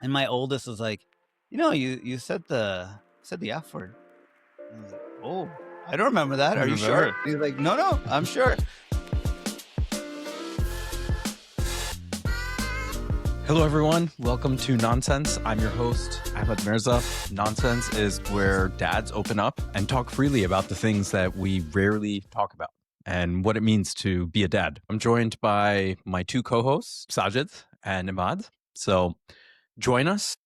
And my oldest was like, you said the F word. I was like, oh, I don't remember that. Are you sure? He's like, no, I'm sure. Hello, everyone. Welcome to NaanSense. I'm your host, Ahmed Mirza. NaanSense is where dads open up and talk freely about the things that we rarely talk about and what it means to be a dad. I'm joined by my two co-hosts, Sajid and Emad. So join us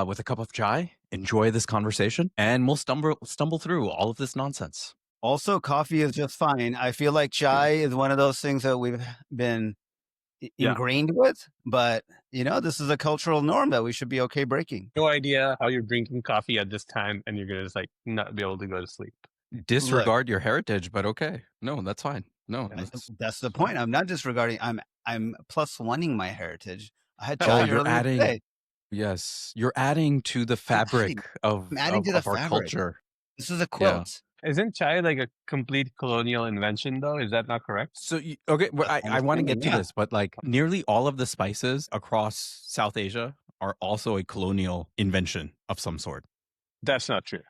with a cup of chai, enjoy this conversation, and we'll stumble through all of this nonsense. Also, coffee is just fine. I feel like chai is one of those things that we've been ingrained with, but this is a cultural norm that we should be okay breaking. No idea how you're drinking coffee at this time and you're going to just not be able to go to sleep. Disregard your heritage, but okay. No, that's fine. No, that's the point. I'm not disregarding. I'm plus oneing my heritage. I had chai you're adding today. Yes, you're adding to the fabric of our culture. This is a quilt. Yeah. Isn't chai like a complete colonial invention, though? Is that not correct? So, okay, well, I want to get to this, but like nearly all of the spices across South Asia are also a colonial invention of some sort. That's not true.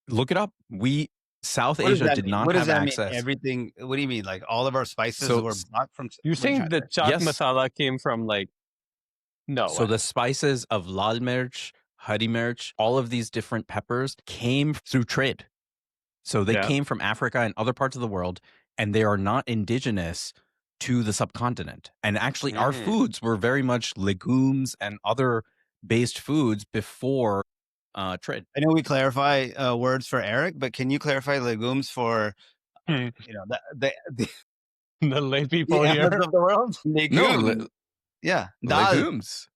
Look it up. South Asia did not have access. Everything. What do you mean? Like all of our spices were brought from? You think the chaat masala came from No. So the spices of lal mirch, hari mirch, all of these different peppers came through trade. So they came from Africa and other parts of the world, and they are not indigenous to the subcontinent. And actually, our foods were very much legumes and other based foods before trade. I know we clarify words for Eric, but can you clarify legumes for the lay people here of the world? Legumes. Dal. Legumes.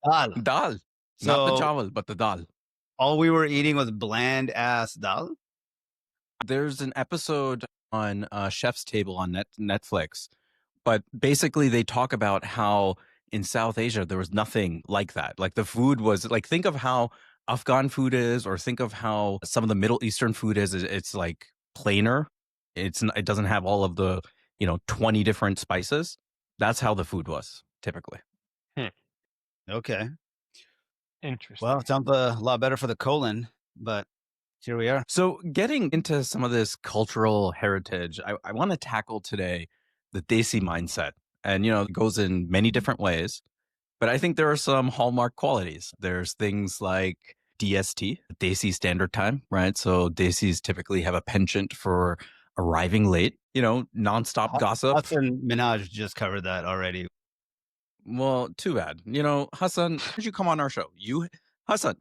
Dal. So, not the chawal, but the dal. All we were eating was bland ass dal. There's an episode on Chef's Table on Netflix, but basically they talk about how in South Asia there was nothing like that. Like the food was like, think of how Afghan food is, or think of how some of the Middle Eastern food is. It's like plainer. It doesn't have all of the 20 different spices. That's how the food was typically. Okay. Interesting. Well, it sounds a lot better for the colon, but here we are. So getting into some of this cultural heritage, I want to tackle today the Desi mindset. And, it goes in many different ways, but I think there are some hallmark qualities. There's things like DST, Desi Standard Time, right? So Desis typically have a penchant for arriving late, nonstop gossip. Hassan Minhaj just covered that already. Well, too bad. Hassan, why don't you come on our show? Hassan,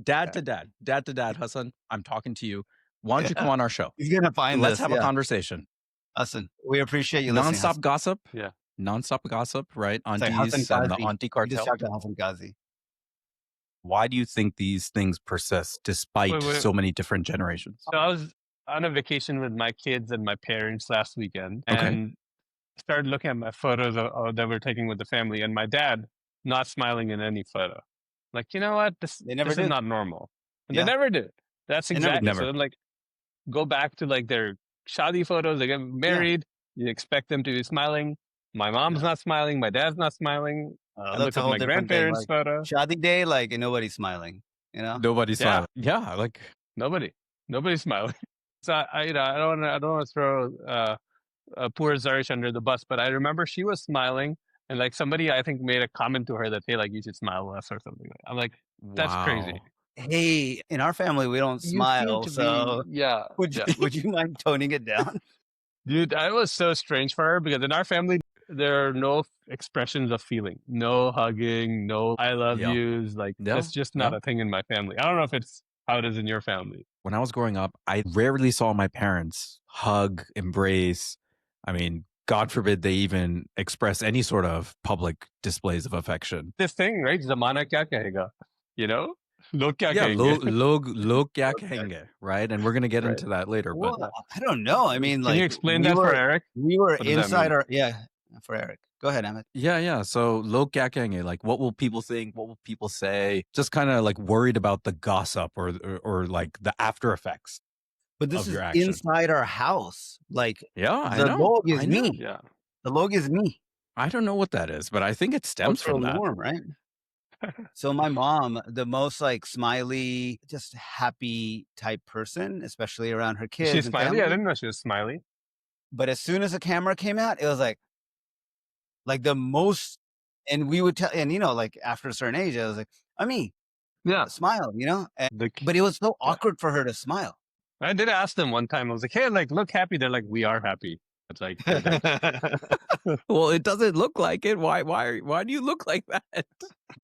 dad to dad, Hassan, I'm talking to you. Why don't you come on our show? He's going to find Let's have a conversation. Hassan, we appreciate you listening. Nonstop gossip? Yeah. Nonstop gossip, right? Aunties and the auntie cartel. Just talk to Hassan Ghazi. Why do you think these things persist despite so many different generations? So I was on a vacation with my kids and my parents last weekend, and started looking at my photos that we're taking with the family, and my dad not smiling in any photo. Like, you know what? This is not normal. And they never did. That's exactly. So then, go back to their shadi photos. They get married. You expect them to be smiling. My mom's not smiling. My dad's not smiling. I look at my grandparents' photo. Shadi day, nobody's smiling. Nobody's smiling. Yeah, nobody's smiling. So I don't want to throw poor Zarish under the bus, but I remember she was smiling, and somebody I think made a comment to her that, hey, you should smile less or something. I'm like, that's crazy. Hey, in our family we don't smile, so would you mind toning it down? Dude, that was so strange for her, because in our family there are no expressions of feeling, no hugging, no I love yous. That's just not a thing in my family. I don't know if it's how it is in your family. When I was growing up, I rarely saw my parents hug, embrace. I mean, God forbid they even express any sort of public displays of affection. This thing, right? Zamana kya kahega? Log kya kahenge? Log kya kahenge, right? And we're going to get into that later. Well, but I don't know. I mean, can you explain that for Eric? We were inside our for Eric. Go ahead, Ahmed. Yeah. So log kya kahenge, what will people think? What will people say? Just kind of worried about the gossip or the after effects. But this is inside our house. I know. Log is me. Yeah. The log is me. I don't know what that is, but I think it stems from that. Norm, right? So my mom, the most like smiley, just happy type person, especially around her Is she kids and smiley? I family. didn't know she was smiley. But as soon as the camera came out, it was like the most, and we would tell, and like after a certain age, I was like, I mean, Yeah. smile, The, but it was so yeah. awkward for her to smile. I did ask them one time. I was like, "Hey, like, look happy." They're like, "We are happy." It's like, Well, it doesn't look like it. Why do you look like that?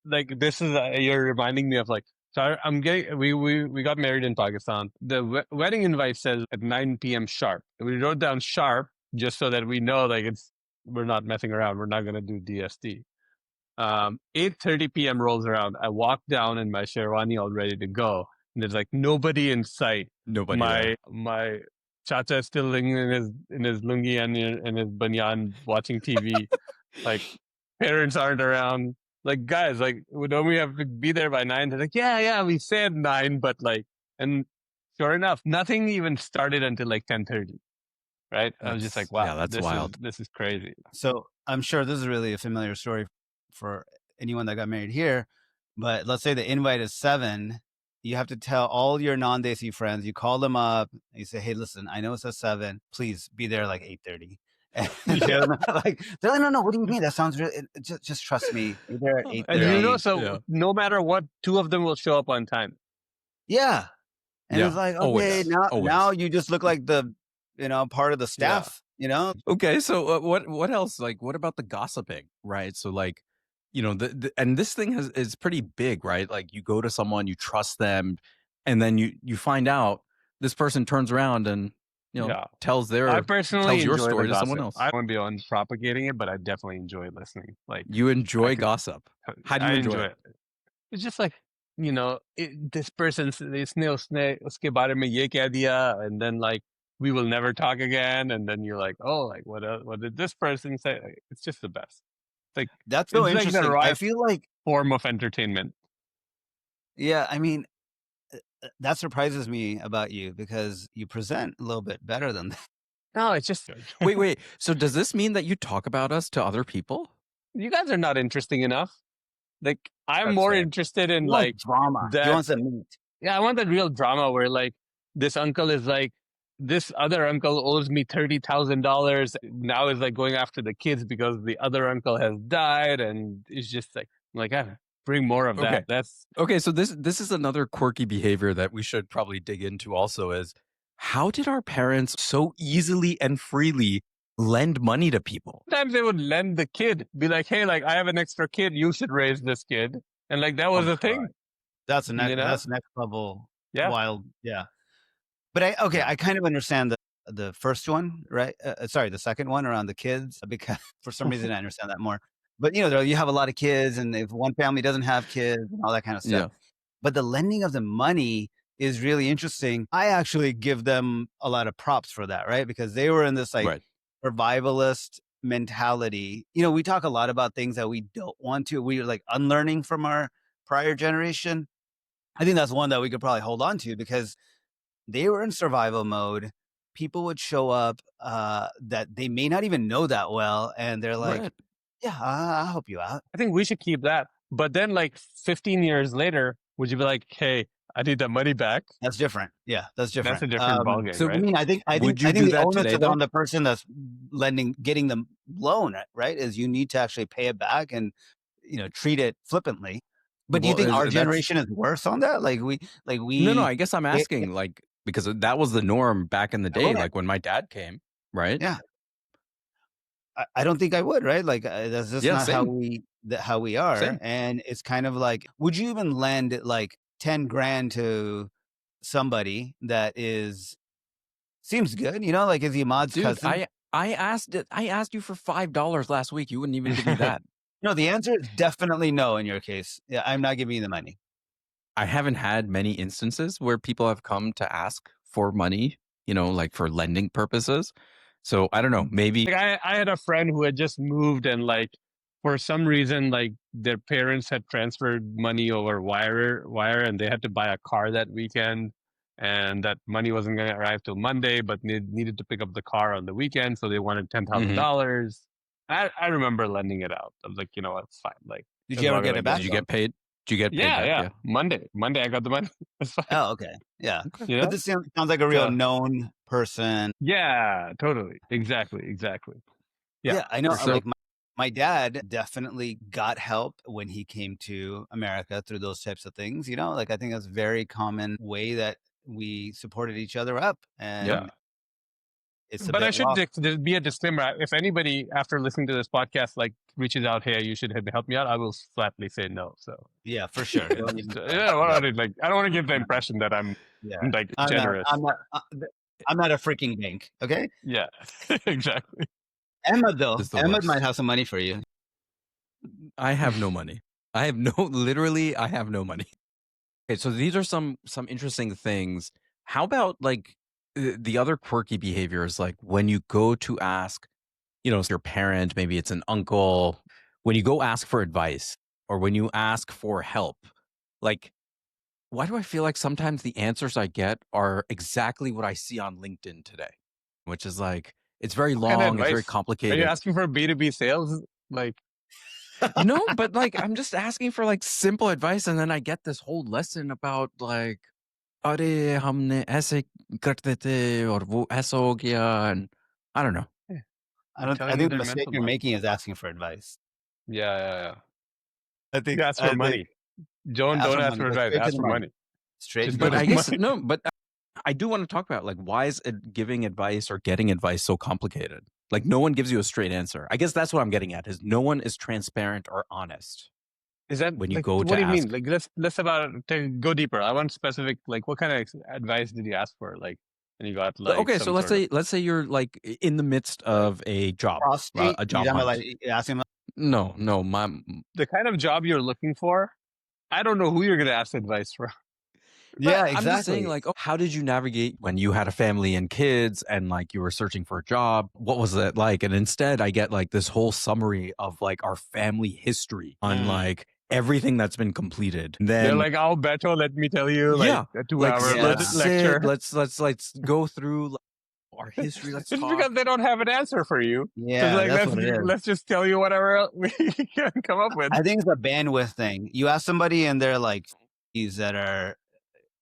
like this is you're reminding me of like. So I'm getting we got married in Pakistan. The wedding invite says at 9 p.m. sharp. We wrote down sharp just so that we know like we're not messing around. We're not gonna do DST. 8:30 p.m. rolls around. I walk down in my sherwani all ready to go. And there's like nobody in sight. Nobody there. My chacha is still living in his lungi and in his banyan watching TV. Like parents aren't around. Like guys, like don't we have to be there by 9? They're like, yeah, we said 9, but like, and sure enough, nothing even started until like 10:30. Right? I was just like, wow, that's wild. This is crazy. So I'm sure this is really a familiar story for anyone that got married here. But let's say the invite is 7. You have to tell all your non-Desi friends. You call them up. You say, "Hey, listen, I know it says 7. Please be there like 8:30." And they're like, no. What do you mean? That sounds really. Just trust me. Be there at 8:30. And so no matter what, 2 of them will show up on time. Yeah. And it's like, okay, now you just look like the, part of the staff, Okay. So what else? Like, what about the gossiping? Right. So like, and this thing is pretty big, right? Like you go to someone, you trust them, and then you find out this person turns around and, tells I personally your enjoy story the to someone else. I won't be on propagating it, but I definitely enjoy listening. Like you enjoy gossip. How do you enjoy it? It's just like, this person, इसने उसके बारे में ये कह दिया, and then like we will never talk again, and then you're like, oh, like what did this person say? Like, it's just the best. Like that's so interesting. Like I feel like form of entertainment. Yeah, I mean, that surprises me about you because you present a little bit better than that. No, it's just wait. So does this mean that you talk about us to other people? You guys are not interesting enough. Like I'm more interested in like drama. He wants to meet. Yeah, I want that real drama where like this uncle is like, this other uncle owes me $30,000. Now is like going after the kids because the other uncle has died, and it's just like bring more of that. That's okay. So this is another quirky behavior that we should probably dig into. Also, is how did our parents so easily and freely lend money to people? Sometimes they would lend the kid, be like, "Hey, like I have an extra kid, you should raise this kid," and like that was a thing. That's next level. Yeah, wild. Yeah. But I kind of understand the first one, right? Sorry, the second one around the kids, because for some reason I understand that more. But you have a lot of kids, and if one family doesn't have kids and all that kind of stuff. Yeah. But the lending of the money is really interesting. I actually give them a lot of props for that, right? Because they were in this survivalist mentality. We talk a lot about things that we don't want to. We're like unlearning from our prior generation. I think that's one that we could probably hold on to because they were in survival mode. People would show up that they may not even know that well. And they're like, yeah, I'll help you out. I think we should keep that. But then like 15 years later, would you be like, hey, I need that money back? That's different. Yeah, that's different. That's a different ballgame. So right? I mean, I think the onus is on the person that's getting the loan, right? Is you need to actually pay it back and treat it flippantly. But do you think our generation is worse on that? Like we No, I guess I'm asking because that was the norm back in the day, like when my dad came, right? Yeah. I don't think I would, right? Like that's just not how we are. Same. And it's kind of like, would you even lend like 10 grand to somebody that seems good, like is Emad's cousin? I asked you for $5 last week. You wouldn't even give me that. No, the answer is definitely no in your case. Yeah, I'm not giving you the money. I haven't had many instances where people have come to ask for money, like for lending purposes. So I don't know, maybe. Like I had a friend who had just moved and like, for some reason, like their parents had transferred money over wire and they had to buy a car that weekend. And that money wasn't going to arrive till Monday, but they needed to pick up the car on the weekend. So they wanted $10,000. I remember lending it out. I was like, it's fine. Like, did you ever get it back? Did you get paid? Did you get paid back? Yeah. Monday I got the money. It's fine. Oh, okay. Yeah. Okay. You But know? this sounds like a real So, known person. yeah, totally. Exactly. Yeah. Yeah, I know. For sure. Like my dad definitely got help when he came to America through those types of things. Like I think that's a very common way that we supported each other up, and Yeah. it's a But I bit should lost. there be a disclaimer. If anybody after listening to this podcast like reaches out, hey, you should help me out, I will flatly say no. So Yeah, for sure. it's just, I don't want to give the impression that I'm Yeah, like I'm not. generous. I'm not a freaking bank. Okay, Yeah, exactly. Emad though. This is the Emad might worst. have some money for you. I have no money. Literally, I have no money. Okay, so these are some interesting things. How about like the other quirky behaviors, like when you go to ask, your parent, maybe it's an uncle, when you go ask for advice or when you ask for help, like, why do I feel like sometimes the answers I get are exactly what I see on LinkedIn today, which is like, it's very What kind of long, it's very advice? Are you complicated. asking for B2B sales? Like, No, but like I'm just asking for like simple advice, and then I get this whole lesson about like, अरे हमने ऐसे करते थे और वो ऐसा हो गया, and I don't know. I telling you think the their mistake mental you're model. making is asking for advice. Yeah. I think You ask for money. Don't ask for ask money. for Go advice. straight to Ask the for money. money. Straight Just to the But I money. guess no, but I do want to talk about like why is giving advice or getting advice so complicated? Like no one gives you a straight answer. I guess that's what I'm getting at is no one is transparent or honest. Is that when you like, go what to do you ask. mean? Like, let's go deeper. I want specific. Like, what kind of advice did you ask for? Like, and you got like. Okay, some so let's say you're like in the midst of a job, Prostate. a job You talking about hunt. like asking? No, The kind of job you're looking for. I don't know who you're going to ask advice from. Yeah, But I'm just saying, exactly. like, how did you navigate when you had a family and kids and like you were searching for a job? What was that like? And instead, I get like this whole summary of like our family history on like everything that's been completed. And They're then like, "Oh, Beto, let me tell you, yeah, like a 2 like hour Yeah. let's lecture." sit, let's go through like, our history. Let's It's talk. because they don't have an answer for you. Yeah, like, that's what it is. let's just tell you whatever we can come up with. I think it's a bandwidth thing. You ask somebody and they're like these that are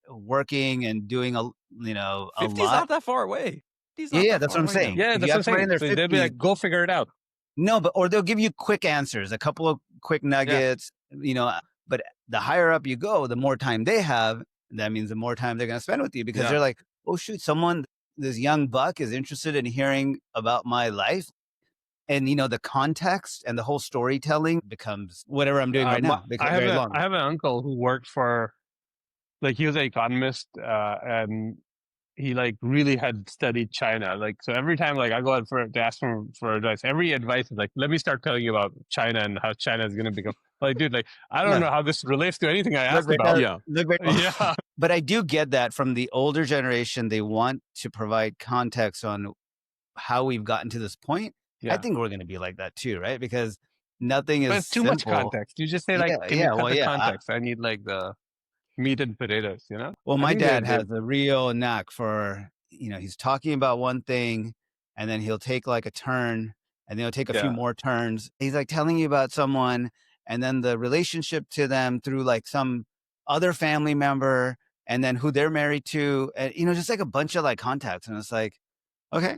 working and doing a 50's lot. not that far away. Yeah, that's what I'm saying. Yeah, If that's you what I'm ask somebody in saying. their So they'll be 50s, like, "Go figure it out." no, or they'll give you quick answers, a couple of quick nuggets, but the higher up you go, the more time they have. That means the more time they're going to spend with you because they're like, oh, shoot, this young buck is interested in hearing about my life. And, the context and the whole storytelling becomes whatever I'm doing right now. Becomes very long. I have an uncle who worked for, like, he was an economist, and he like really had studied China. Like, so every time like I go out to ask him for advice, every advice is like, let me start telling you about China and how China is going to become. Like, dude, like I don't know how this relates to anything I asked about. Yeah. But I do get that from the older generation. They want to provide context on how we've gotten to this point. Yeah. I think we're going to be like that too, right? Because nothing is But it's too much context. You just say like, can you cut the context? I need like the meat and potatoes, Well, my dad has a real knack for, he's talking about one thing and then he'll take like a turn and then he'll take a few more turns. He's like telling you about someone and then the relationship to them through like some other family member and then who they're married to, and, just like a bunch of like contacts. And it's like, okay,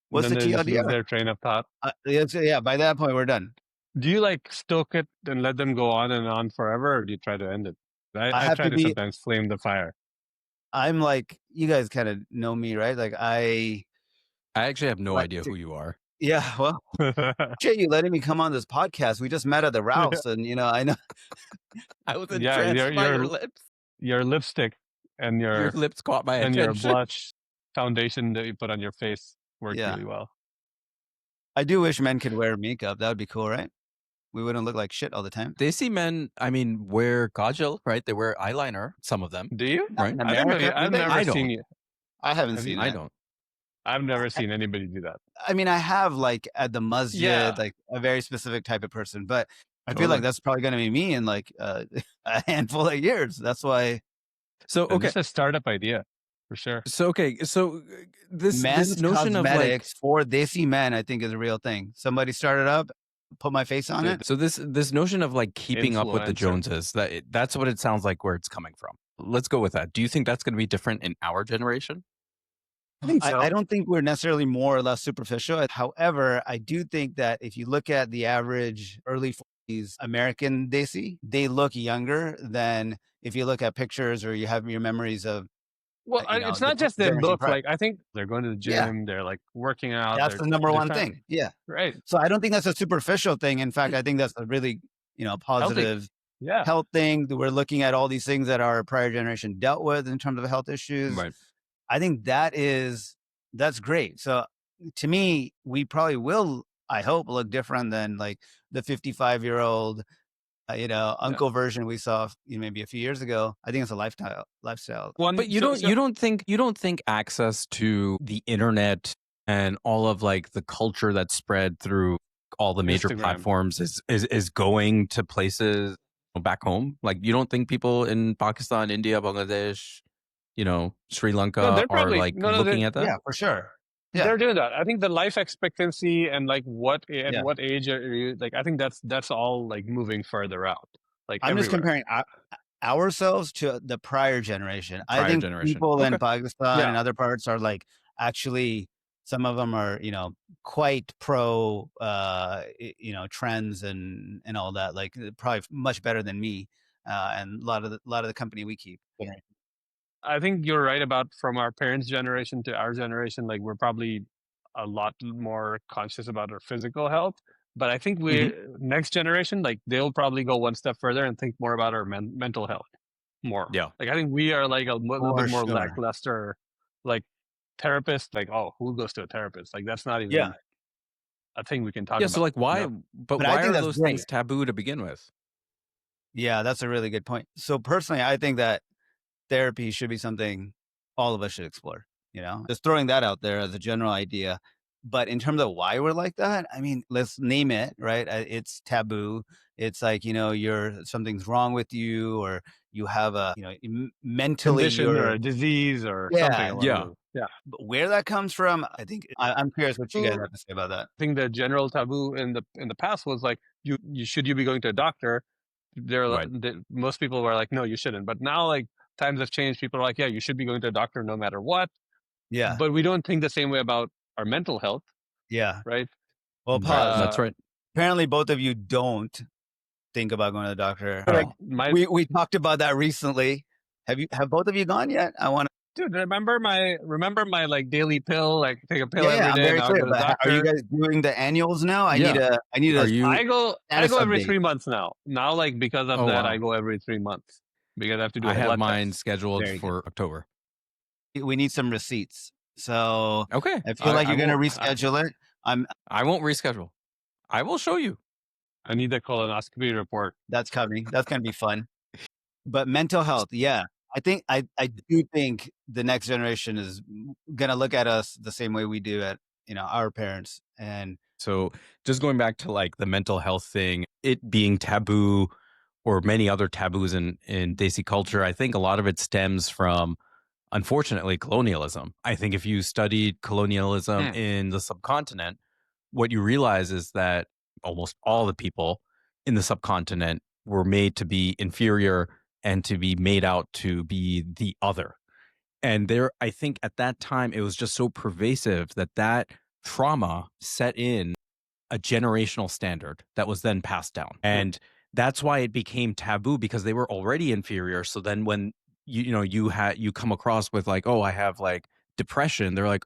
what's the key idea? Their train of thought. Yeah, by that point, we're done. Do you like stoke it and let them go on and on forever, or do you try to end it? I try to sometimes flame the fire. I'm like, you guys kind of know me, right? Like I actually have no idea who you are. Yeah, well, appreciate you letting me come on this podcast. We just met at the Ralphs, and I know I was entranced by your lips. Your lipstick and your lips caught my attention. And your blush foundation that you put on your face worked really well. I do wish men could wear makeup. That would be cool, right? We wouldn't look like shit all the time. Desi men, I mean, wear kajal, right? They wear eyeliner. Some of them. Do you? Right? I've never seen you. I haven't seen. I don't. I've never seen anybody do that. I mean, I have like at the masjid, like a very specific type of person, but I feel like that's probably going to be me in like a handful of years. That's why. So okay, it's a startup idea for sure. So this men's notion cosmetics of like for Desi men, I think, is a real thing. Somebody started up. put my face on it. So this notion of like keeping up with the Influencer. Joneses, that's what it sounds like where it's coming from. Let's go with that. Do you think that's going to be different in our generation? I think so. I don't think we're necessarily more or less superficial. However, I do think that if you look at the average early 40s American Desi, they look younger than if you look at pictures or you have your memories of, Well, it's the not just their generation look. prior. Like, I think they're going to the Yeah, gym. They're like working out. that's the number They're one fat. thing. Yeah. Right. So I don't think that's a superficial thing. In fact, I think that's a really, Healthy. positive Yeah. health thing. We're looking at all these things that our prior generation dealt with in terms of health issues. Right. I think that's great. So to me, we probably will, I hope, look different than like the 55-year-old, uncle version we saw maybe a few years ago. I think it's a lifestyle. But you don't think access to the internet and all of like the culture that's spread through all the major Instagram. platforms is going to places back home? Like you don't think people in Pakistan, India, Bangladesh, Sri Lanka they're are probably like looking at that? Yeah, for sure. Yeah. They're doing that. I think the life expectancy and like what Yeah. age are you, like, I think that's all like moving further out. Like I'm just everywhere. comparing ourselves to the prior generation. I think generation. people in Okay. Pakistan Yeah. and other parts are like actually some of them are quite pro trends and all that, like probably much better than me and a lot of the company we keep. I think you're right about from our parents' generation to our generation. Like we're probably a lot more conscious about our physical health. But I think next generation, like they'll probably go one step further and think more about our mental health more. Yeah. Like I think we are like a little bit more sure. lackluster, like therapist. Like, oh, who goes to a therapist? Like that's not even a thing we can talk about. So like why? But I why think are that's those great. things taboo to begin with? Yeah, that's a really good point. So personally, I think that therapy should be something all of us should explore, just throwing that out there as a general idea. But in terms of why we're like that, I mean, let's name it, right? It's taboo. It's like, something's wrong with you, or you have a, mentally condition or a disease or something along those. Yeah. But where that comes from, I think I'm curious what you guys have to say about that. I think the general taboo in the past was like, you should be going to a doctor? Most people were like, no, you shouldn't. But now, like, times have changed. People are like, yeah, you should be going to a doctor no matter what. Yeah. But we don't think the same way about our mental health. Yeah. Right. Well, pause. That's right. Apparently, both of you don't think about going to the doctor. Like, we talked about that recently. Have both of you gone yet? I want to. Dude, remember my like daily pill, like take a pill every I'm day. very Now clear, go to the but doctor. are you guys doing the annuals now? I need a. I go every update. 3 months now. Now, like because of that, wow. I go every 3 months because I have to do. I have blood mine test. scheduled for October. We need some receipts. So okay, I feel like you're going to reschedule it. I won't reschedule. I will show you. I need the colonoscopy report. That's coming. That's going to be fun. But mental health, yeah. I do think the next generation is going to look at us the same way we do at, our parents. And so just going back to like the mental health thing, it being taboo or many other taboos in Desi culture, I think a lot of it stems from, unfortunately, colonialism. I think if you studied colonialism in the subcontinent, what you realize is that almost all the people in the subcontinent were made to be inferior and to be made out to be the other. And I think at that time, it was just so pervasive that trauma set in a generational standard that was then passed down. And that's why it became taboo, because they were already inferior. So then when you come across with like, oh, I have like depression, they're like,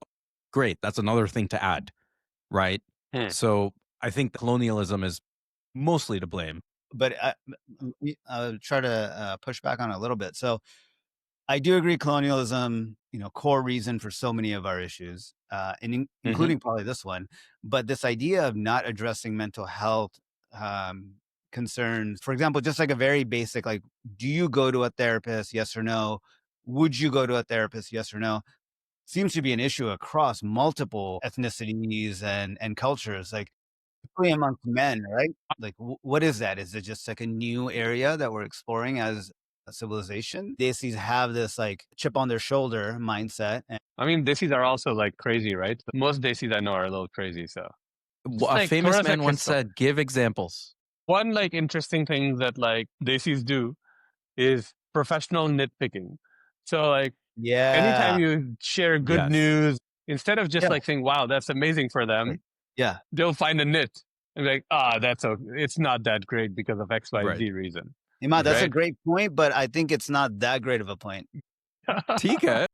great, that's another thing to add. Right. So I think colonialism is mostly to blame. But I'll try to push back on it a little bit. So I do agree colonialism, core reason for so many of our issues, including probably this one. But this idea of not addressing mental health concerns, for example, just like a very basic, like, do you go to a therapist? Yes or no? Would you go to a therapist? Yes or no? Seems to be an issue across multiple ethnicities and cultures, like particularly amongst men, right? Like, what is that? Is it just like a new area that we're exploring as a civilization? Desis have this like chip on their shoulder mindset. I mean, Desis are also like crazy, right? Most Desis I know are a little crazy. So A like famous thoda sa man once kisso. said, "Give examples." One like interesting thing that like Desis do is professional nitpicking. So like anytime Yeah. you share good Yes. news, instead of just Yeah. like saying, wow, that's amazing for them, Yeah. they'll find a nit and be like, that's okay. It's not that great because of Right. XYZ reason. Emad, that's a Right? great point, but I think it's not that great of a point. TK.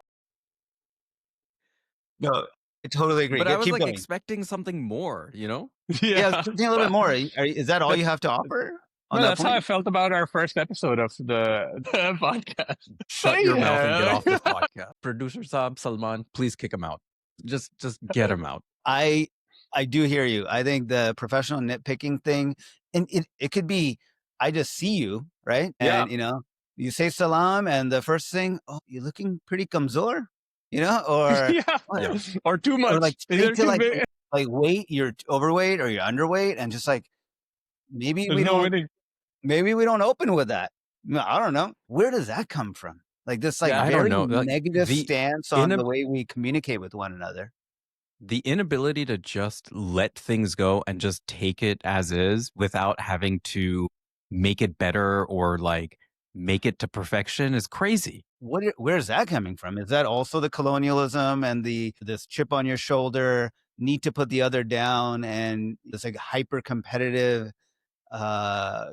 No, I totally agree. But I was Keep like going. expecting something more, you know? Yeah, Yeah. something a little bit more. Is that all you have to offer on No, that that's how I point? felt about our first episode of the podcast. Shut your mouth and get Yeah. off this podcast. Producer Saab, Salman, please kick him out. Just get him out. I do hear you. I think the professional nitpicking thing, and it could be, I just see you, right? Yeah. And you say salam, and the first thing, oh, you're looking pretty kamzor, or Yeah. Yeah. Or too much. or like Either straight to too big. like weight, you're overweight or you're underweight, and just like maybe There's we no don't winning. open with that. No, I don't know. Where does that come from? Like this, like Yeah. I don't very know. Like negative the stance on in the way we communicate with one another. the inability to just let things go and just take it as is without having to make it better or like make it to perfection is crazy. Where's that coming from? Is that also the colonialism and this chip on your shoulder, need to put the other down, and this like hyper competitive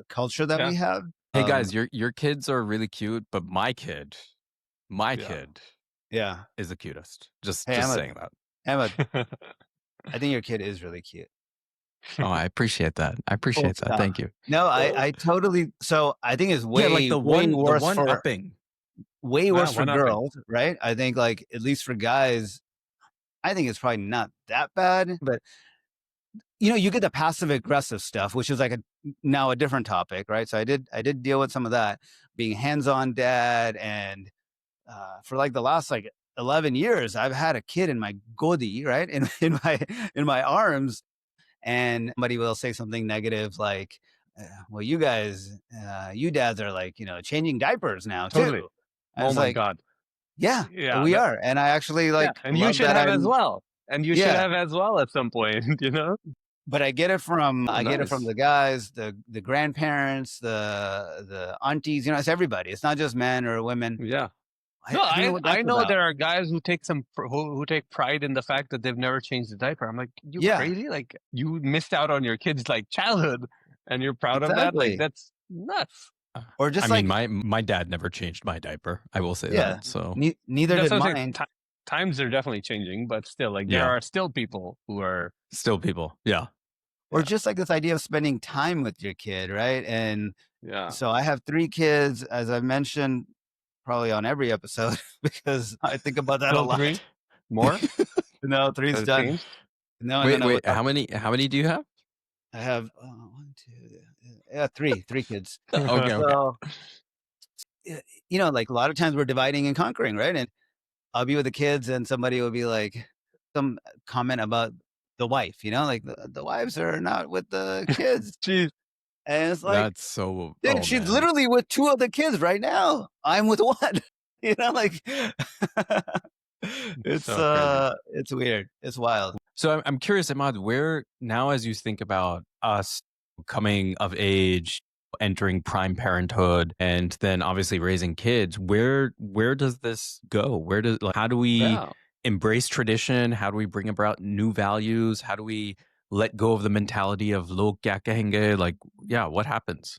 culture that Yeah. we have? Hey guys, your kids are really cute, but my kid Yeah. is the cutest. Just Hey, Ahmed, saying that. Ahmed, I think your kid is really cute. Oh, I appreciate that. I appreciate that. Thank you. No, I totally. So I think it's Yeah, like way worse one for upping. one-upping. girls, right? I think like at least for guys, I think it's probably not that bad, but you get the passive aggressive stuff, which is like now a different topic, right? So I did deal with some of that, being hands-on dad, and for like the last like 11 years, I've had a kid in my godi, right, in my arms, and somebody will say something negative like, "Well, you guys, you dads are like changing diapers now Totally. too." I Oh was my like, God. "Yeah, Yeah. we are," and I actually like and you love should that have as I'm. well. And you should Yeah, have as well at some point, but I get it from Oh, nice. the guys, the grandparents, the aunties. It's everybody. It's not just men or women. Yeah. I No, don't know what I that's know about. there are guys who take who take pride in the fact that they've never changed the diaper. I'm like, you Yeah, crazy? Like you missed out on your kids' like childhood, and you're proud of that? Like exactly. that's nuts. Or just I mean, like, my dad never changed my diaper. I will say yeah, that. So neither That's did what I'm saying. mine. Times are definitely changing, but still, like there yeah, are still people who are. still people. Yeah. Or Yeah. just like this idea of spending time with your kid, right? And Yeah. so I have 3 kids, as I've mentioned, probably on every episode, because I think about that a Still lot. 3 more. No, 3 is Has it done. changed? No, Wait, we're how many do you have? I have 1, 2, 3 kids. Okay. So, like a lot of times we're dividing and conquering, right? And I'll be with the kids, and somebody will be like, some comment about the wife, like the wives are not with the kids, Jeez. and it's like, That's so. dude, Oh she's man. literally with 2 of the kids right now. I'm with 1. Like it's So crazy. it's weird. It's wild. So I'm curious, Emad, where now as you think about us coming of age, entering prime parenthood, and then obviously raising kids, where does this go? How do we Yeah. embrace tradition? How do we bring about new values? How do we let go of the mentality of log kya kahenge? Like, yeah, what happens?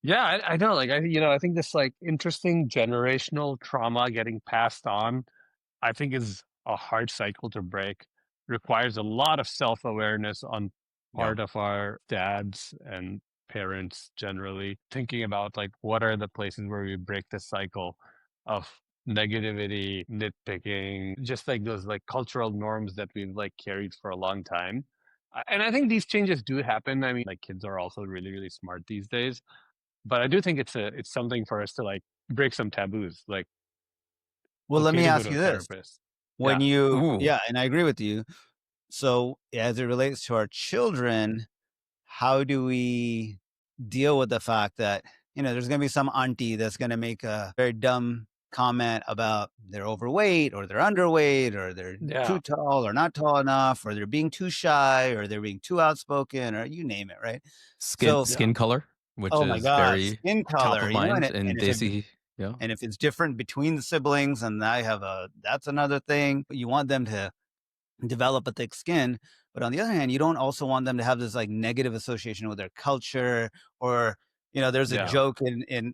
Yeah, I know. Like I think this like interesting generational trauma getting passed on, I think is a hard cycle to break. Requires a lot of self-awareness on Yeah. part of our dads and parents generally, thinking about like what are the places where we break the cycle of negativity, nitpicking, just like those like cultural norms that we've like carried for a long time. And I think these changes do happen. I mean, like kids are also really, really smart these days. But I do think it's something for us to like break some taboos. Like, Well, let okay me to go ask to a you this. therapist. When Yeah. Ooh. yeah, and I agree with you. So as it relates to our children, how do we deal with the fact that, there's going to be some auntie that's going to make a very dumb comment about they're overweight or they're underweight or they're Yeah. too tall or not tall enough or they're being too shy or they're being too outspoken or you name it, right? So, Skin color, which oh my is God, very skin top color, of mind and in if Desi. Yeah. it's different between the siblings, and that's another thing. You want them to develop a thick skin, but on the other hand, you don't also want them to have this like negative association with their culture or, there's a Yeah. joke in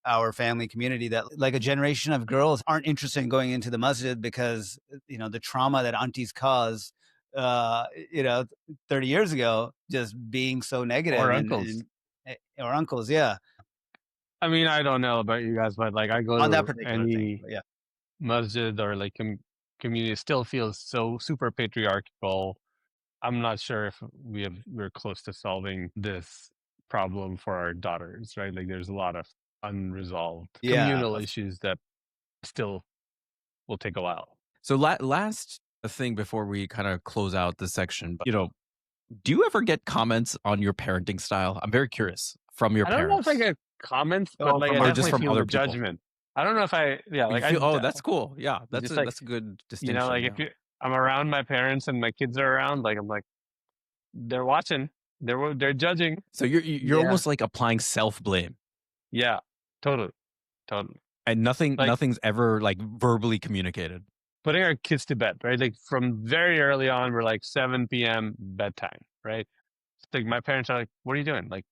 our family community that like a generation of girls aren't interested in going into the masjid because, the trauma that aunties cause, uh, you know, 30 years ago, just being so Or negative uncles. or uncles. Yeah. I mean, I don't know about you guys, but like I go On that to particular thing. any But yeah. masjid or like community, it still feels so super patriarchal. I'm not sure if we're close to solving this problem for our daughters, right? Like there's a lot of unresolved Yeah. communal issues that still will take a while. So last thing before we kind of close out this section, but do you ever get comments on your parenting style? I'm very curious from your I don't know if I parents get comments, but Oh, like from I or our just definitely from feel the other people. judgment. I don't know if You like feel, oh, that's cool. Yeah, just like, that's a good distinction. like Yeah. if I'm around my parents and my kids are around, like I'm like, they're watching, they're judging. So you're Yeah. almost like applying self blame, Yeah, totally, totally. and Like nothing's ever like verbally communicated. putting our kids to bed, right? Like from very early on, we're like 7 p.m. bedtime, right? It's like my parents are like, "What are you doing?" Like,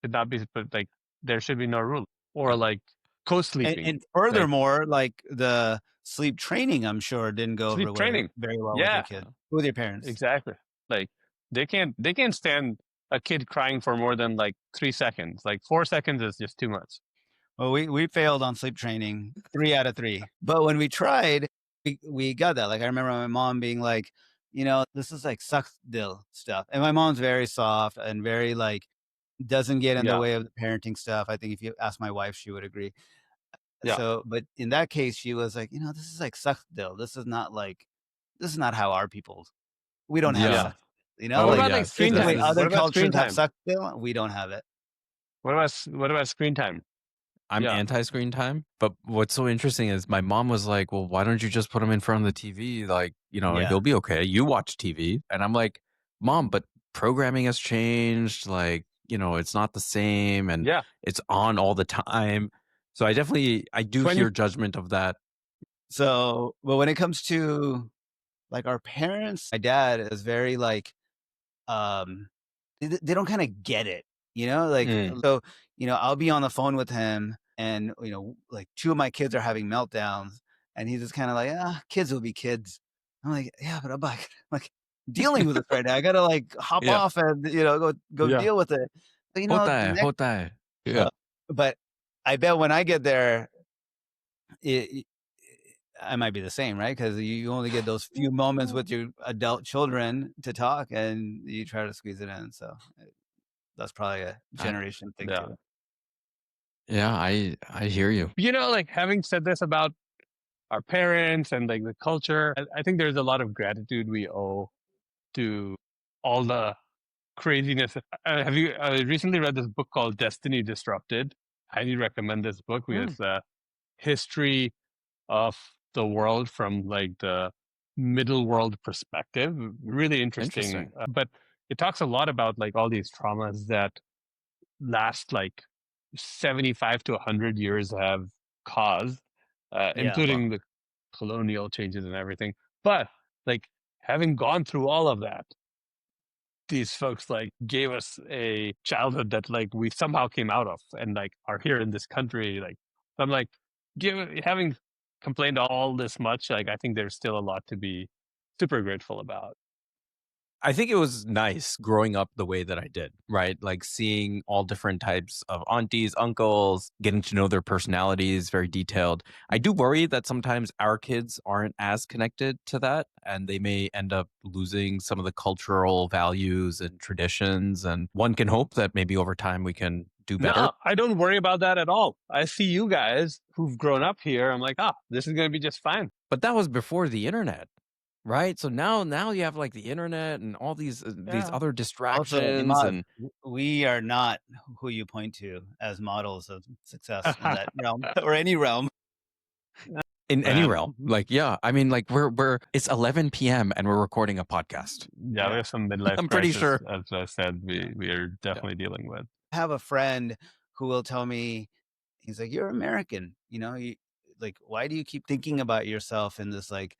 should not be, but like there should be no rule. Or like co-sleeping, And like furthermore, like the sleep training, I'm sure didn't go over sleep training. very well with your Yeah, kid, with your parents. exactly. Like they can't stand a kid crying for more than like 3 seconds. Like 4 seconds is just too much. Well, we failed on sleep training 3 out of 3. But when we tried, we got that. Like I remember my mom being like, this is like suck dill stuff. And my mom's very soft and very like doesn't get in the Yeah, way of the parenting stuff. I think if you ask my wife, she would agree. yeah, So, but in that case, she was like, this is like suck dill. This is not how our people. We don't have Yeah. yeah. suck. What Oh about Like like yes, screen the this way time? is. What other about screen cultures have time? suck dill, we don't have it. What about screen time? I'm Yeah, anti-screen time, but what's so interesting is my mom was like, "Well, why don't you just put him in front of the TV? Like, Yeah. he'll be okay. You watch TV." And I'm like, "Mom, but programming has changed. Like, it's not the same, and yeah. it's on all the time." So I do When you hear judgment of that. So, but when it comes to like our parents, my dad is very like, um, they don't kind of get it, like, mm, so, I'll be on the phone with him and, like 2 of my kids are having meltdowns and he's just kind of like, kids will be kids. I'm like, yeah, but I'm like dealing with this right now. I got to like hop yeah, off and, go yeah. deal with it. But, Hota the hai, next, hota hai. Yeah. uh, but I bet when I get there, it, I might be the same, right? Because you only get those few moments with your adult children to talk, and you try to squeeze it in. So that's probably a I, generation thing Yeah. too. yeah, I hear you. Like having said this about our parents and like the culture, I think there's a lot of gratitude we owe to all the craziness. Have you recently read this book called Destiny Disrupted? Highly recommend this book because Mm, history of the world from like the middle world perspective. Really interesting. interesting. But it talks a lot about like all these traumas that last like 75 to 100 years have caused, Yeah. Wow. including the colonial changes and everything. But like having gone through all of that, these folks like gave us a childhood that like we somehow came out of and like are here in this country. Like I'm like, having complained all this much, like I think there's still a lot to be super grateful about. I think it was nice growing up the way that I did, right? Like seeing all different types of aunties, uncles, getting to know their personalities, very detailed. I do worry that sometimes our kids aren't as connected to that and they may end up losing some of the cultural values and traditions. And one can hope that maybe over time we can do better. No, I don't worry about that at all. I see you guys who've grown up here. I'm like, this is going to be just fine. But that was before the internet. Right. So now you have like the internet and all these Yeah. other Also, distractions Emad, and we are not who you point to as models of success in that realm or any realm. in any Man. realm. Like, yeah, I mean, like it's 11 p.m. and we're recording a podcast. Yeah, we have some midlife I'm pretty crisis, sure. as I said, we are definitely dealing with. I have a friend who will tell me, he's like, "You're American, like, why do you keep thinking about yourself in this like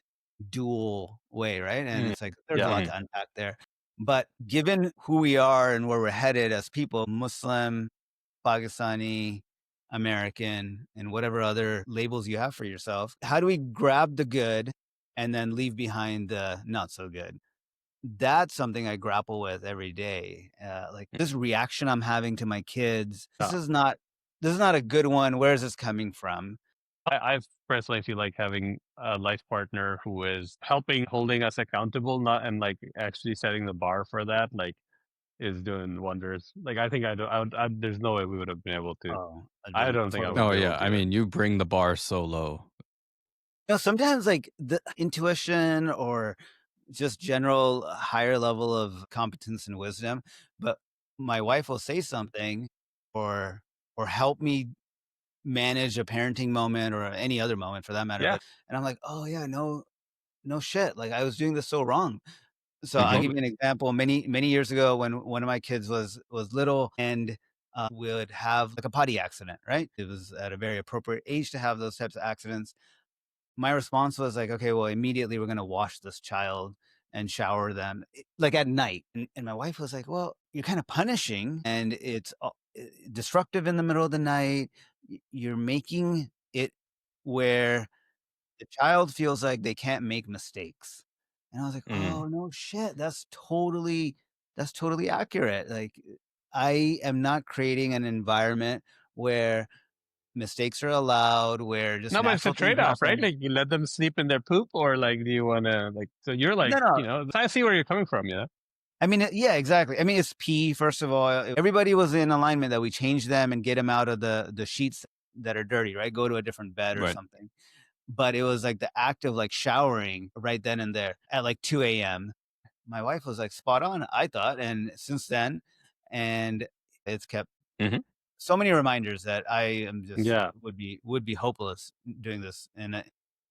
dual way, right?" And it's like there's a lot to unpack there. But given who we are and where we're headed as people, Muslim, Pakistani, American, and whatever other labels you have for yourself, how do we grab the good and then leave behind the not so good? That's something I grapple with every day. Like this reaction I'm having to my kids, this is not a good one. Where is this coming from? I personally feel like having a life partner who is helping, holding us accountable, not and like actually setting the bar for that, like is doing wonders. Like I think there's no way we would have been able to. Oh, I don't think I would Oh be able yeah, to. I mean, you bring the bar so low. Sometimes like the intuition or just general higher level of competence and wisdom, but my wife will say something or help me manage a parenting moment or any other moment for that matter. Yeah. And I'm like, oh yeah, no shit. Like I was doing this so wrong. So I'll give Totally. you an example. Many years ago, when one of my kids was little, and would have like a potty accident, right? It was at a very appropriate age to have those types of accidents. My response was like, okay, well, immediately we're gonna wash this child and shower them like at night. And my wife was like, well, you're kind of punishing, and it's disruptive in the middle of the night. You're making it where the child feels like they can't make mistakes. And I was like, oh no shit, that's totally accurate. Like I am not creating an environment where mistakes are allowed, where just No, but it's a natural things trade-off, right? happen. Like you let them sleep in their poop, or like do you want to like? So you're like, No, no. I see where you're coming from. I mean, yeah, exactly. I mean, it's pee, first of all. Everybody was in alignment that we change them and get them out of the sheets that are dirty, right? Go to a different bed or Right. something. But it was like the act of like showering right then and there at like 2 a.m. My wife was like spot on, I thought. And since then, and it's kept so many reminders that I am just Yeah. would be hopeless doing this in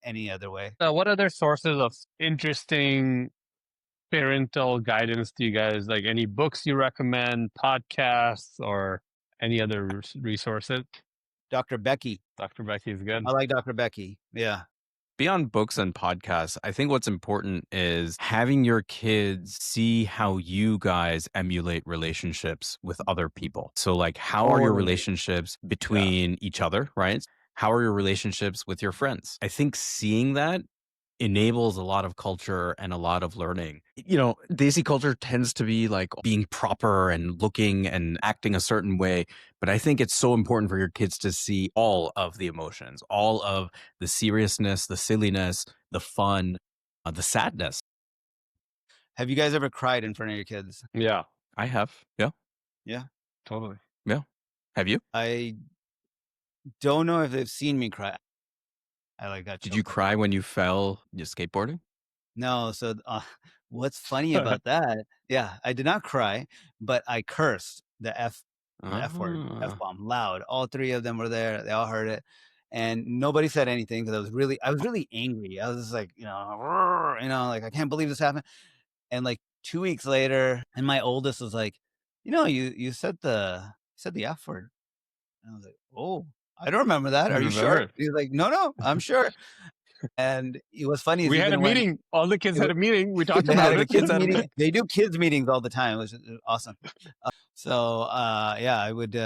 any other way. What other sources of interesting parental guidance do you guys like? Any books you recommend, podcasts, or any other resources? Dr. Becky. Dr. Becky is good. I like Dr. Becky. Yeah. Beyond books and podcasts, I think what's important is having your kids see how you guys emulate relationships with other people. So, like, how are your relationships between each other, right? How are your relationships with your friends? I think seeing that enables a lot of culture and a lot of learning. Desi culture tends to be like being proper and looking and acting a certain way. But I think it's so important for your kids to see all of the emotions, all of the seriousness, the silliness, the fun, the sadness. Have you guys ever cried in front of your kids? Yeah. I have. Yeah. Yeah. Totally. Yeah. Have you? I don't know if they've seen me cry. I like got Did you choked up. cry when you fell skateboarding? No, so what's funny about that? Yeah, I did not cry, but I cursed the F word, F bomb, loud. All three of them were there. They all heard it, and nobody said anything because I was really angry. I was just like, like I can't believe this happened. And like 2 weeks later, and my oldest was like, you said the F word. And I was like, oh, I don't remember that. Are you sure? He's like, no, I'm sure. And it was funny is We had a even when meeting. All the kids had a meeting. We talked they had about a it. kids meeting. They do kids meetings all the time, which is awesome. So yeah, I would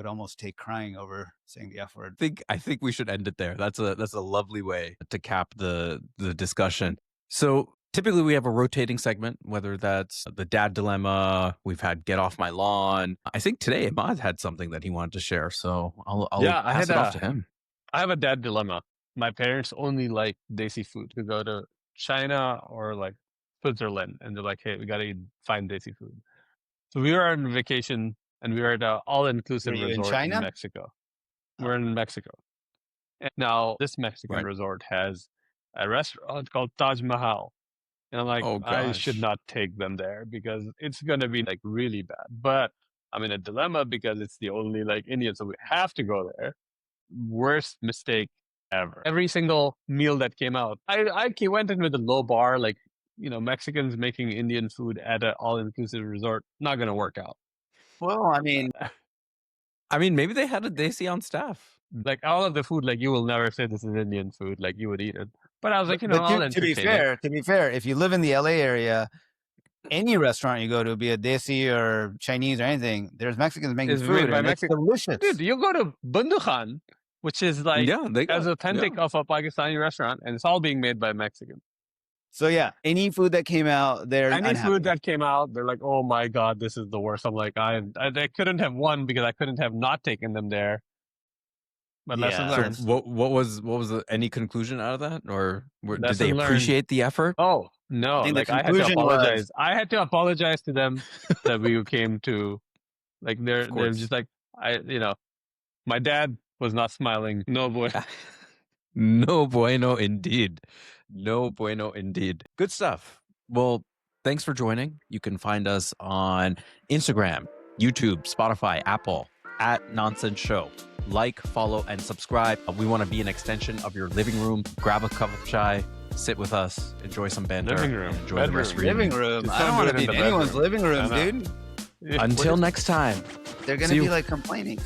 almost take crying over saying the F word. I think we should end it there. That's a lovely way to cap the discussion. So typically we have a rotating segment, whether that's the dad dilemma, we've had get off my lawn. I think today Emad had something that he wanted to share, so I'll pass it off to him. I have a dad dilemma. My parents only like Desi food. We go to China or like Switzerland, and they're like, "Hey, we gotta eat fine Desi food." So we were on vacation, and we were at an all-inclusive Were you in resort in China? Mexico. We're in Mexico. And now this Mexican Right. resort has a restaurant called Taj Mahal. And I'm like, Oh, I should gosh. not take them there because it's going to be like really bad. But I'm in a dilemma because it's the only like Indian. So we have to go there. Worst mistake ever. Every single meal that came out, I went in with a low bar, like, Mexicans making Indian food at an all-inclusive resort, not going to work out. Well, I mean, maybe they had a Desi on staff. Like all of the food, like you will never say this is Indian food, like you would eat it. But I was like, but I'll to be entertain it. fair, if you live in the LA area, any restaurant you go to, be it Desi or Chinese or anything, there's Mexicans making It's food, made by and it's delicious. Dude, you go to Bundukan, which is like as authentic of a Pakistani restaurant, and it's all being made by Mexicans. So yeah, any food that came out, they're food that came out, they're like, oh my god, this is the worst. I'm like, I couldn't have won because I couldn't have not taken them there. But lesson learned. So what was any conclusion out of that, or did they appreciate the effort? Oh no, like I had to apologize. I had to apologize to them that we came to, like they're just like my dad was not smiling. No boy. No bueno indeed. No bueno indeed. Good stuff. Well, thanks for joining. You can find us on Instagram, YouTube, Spotify, Apple, at NaanSense Show. Like, follow, and subscribe. We want to be an extension of your living room. Grab a cup of chai, sit with us, enjoy some banter, living room, enjoy the rest of your living room. I don't want to be in anyone's living room, dude. Until next time. They're going to be like complaining.